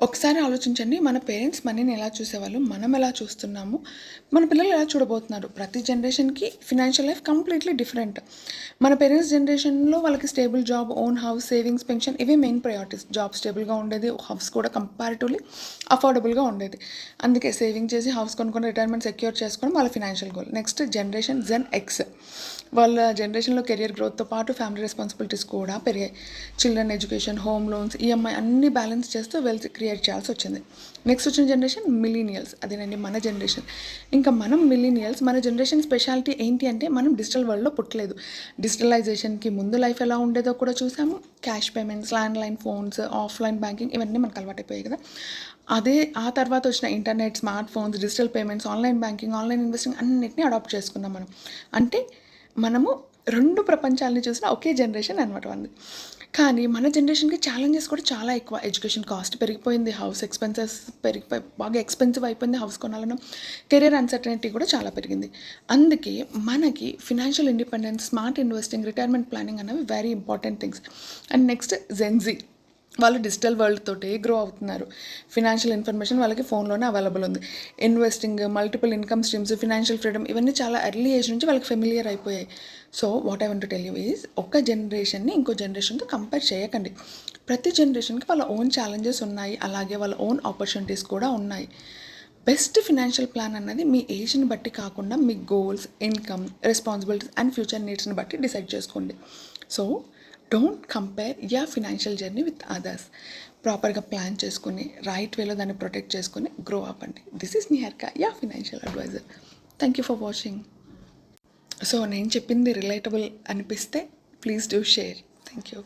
ఒకసారి ఆలోచించండి, మన పేరెంట్స్ మనీని ఎలా చూసేవాళ్ళు, మనం ఎలా చూస్తున్నాము, మన పిల్లలు ఎలా చూడబోతున్నారు. ప్రతి జనరేషన్కి ఫినాన్షియల్ లైఫ్ కంప్లీట్లీ డిఫరెంట్. మన పేరెంట్స్ జనరేషన్లో వాళ్ళకి stable job, own house, savings, pension ఇవే మెయిన్ ప్రయారిటీస్. జాబ్ స్టేబుల్గా ఉండేది, హౌస్ కూడా కంపారిటివ్లీ అఫోర్డబుల్గా ఉండేది. అందుకే సేవింగ్ చేసి హౌస్ కొనుక్కొని రిటైర్మెంట్ సెక్యూర్ చేసుకోవడం వాళ్ళ ఫినాన్షియల్ గోల్. నెక్స్ట్ జనరేషన్ జెన్ ఎక్స్. వాళ్ళ జనరేషన్లో కెరియర్ గ్రోత్తో పాటు ఫ్యామిలీ రెస్పాన్సిబిలిటీస్ కూడా పెరిగాయి. Children education, home loans, EMI అన్నీ బ్యాలెన్స్ చేస్తూ వెల్త్ క్రియేట్ చేయాల్సి వచ్చింది. నెక్స్ట్ వచ్చిన జనరేషన్ మిలీనియల్స్. అదేనండి మన జనరేషన్. ఇంకా మనం మిలీనియల్స్, మన జనరేషన్ స్పెషాలిటీ ఏంటి అంటే మనం డిజిటల్ వరల్డ్లో పుట్టలేదు. డిజిటలైజేషన్కి ముందు లైఫ్ ఎలా ఉండేదో కూడా చూసాము. Cash payments, landline phones, offline banking ఇవన్నీ మనకు అలవాటైపోయాయి కదా. ఆ తర్వాత వచ్చిన internet, smart phones, digital payments, online banking, online investing అన్నిటినీ అడాప్ట్ చేసుకున్నాం మనం. అంటే మనము రెండు ప్రపంచాలని చూసిన ఒకే జనరేషన్ అనమాట ఉంది. కానీ మన జనరేషన్కి ఛాలెంజెస్ కూడా చాలా ఎక్కువ. ఎడ్యుకేషన్ కాస్ట్ పెరిగిపోయింది, హౌస్ ఎక్స్పెన్సెస్ పెరిగిపోయి బాగా ఎక్స్పెన్సివ్ అయిపోయింది హౌస్ కొనాలను. కెరీర్ అన్సర్టనిటీ కూడా చాలా పెరిగింది. అందుకే మనకి financial independence, smart investing, retirement planning అనేవి very important things. And next Gen Z. వాళ్ళు డిజిటల్ వరల్డ్ తోటి గ్రో అవుతున్నారు. ఫినాన్షియల్ ఇన్ఫర్మేషన్ వాళ్ళకి ఫోన్లోనే అవైలబుల్ ఉంది. Investing, multiple income streams, financial freedom ఇవన్నీ చాలా ఎర్లీ ఏజ్ నుంచి వాళ్ళకి ఫెమిలియర్ అయిపోయాయి. So what I want to tell you is, ఒక్క జనరేషన్ని ఇంకో జనరేషన్తో కంపేర్ చేయకండి. ప్రతి జనరేషన్కి వాళ్ళ ఓన్ ఛాలెంజెస్ ఉన్నాయి, అలాగే వాళ్ళ ఓన్ ఆపర్చునిటీస్ కూడా ఉన్నాయి. బెస్ట్ ఫినాన్షియల్ ప్లాన్ అన్నది మీ ఏజ్ని బట్టి కాకుండా మీ goals, income, responsibilities and future నీడ్స్ని బట్టి డిసైడ్ చేసుకోండి. So don't compare your financial journey with others. ప్రాపర్గా ప్లాన్ చేసుకుని రైట్ వేలో దాన్ని ప్రొటెక్ట్ చేసుకుని గ్రో అవ్వండి. This is Niharika, your financial advisor. Thank you for watching. So నేను చెప్పింది రిలేటబుల్ అనిపిస్తే please do share. Thank you.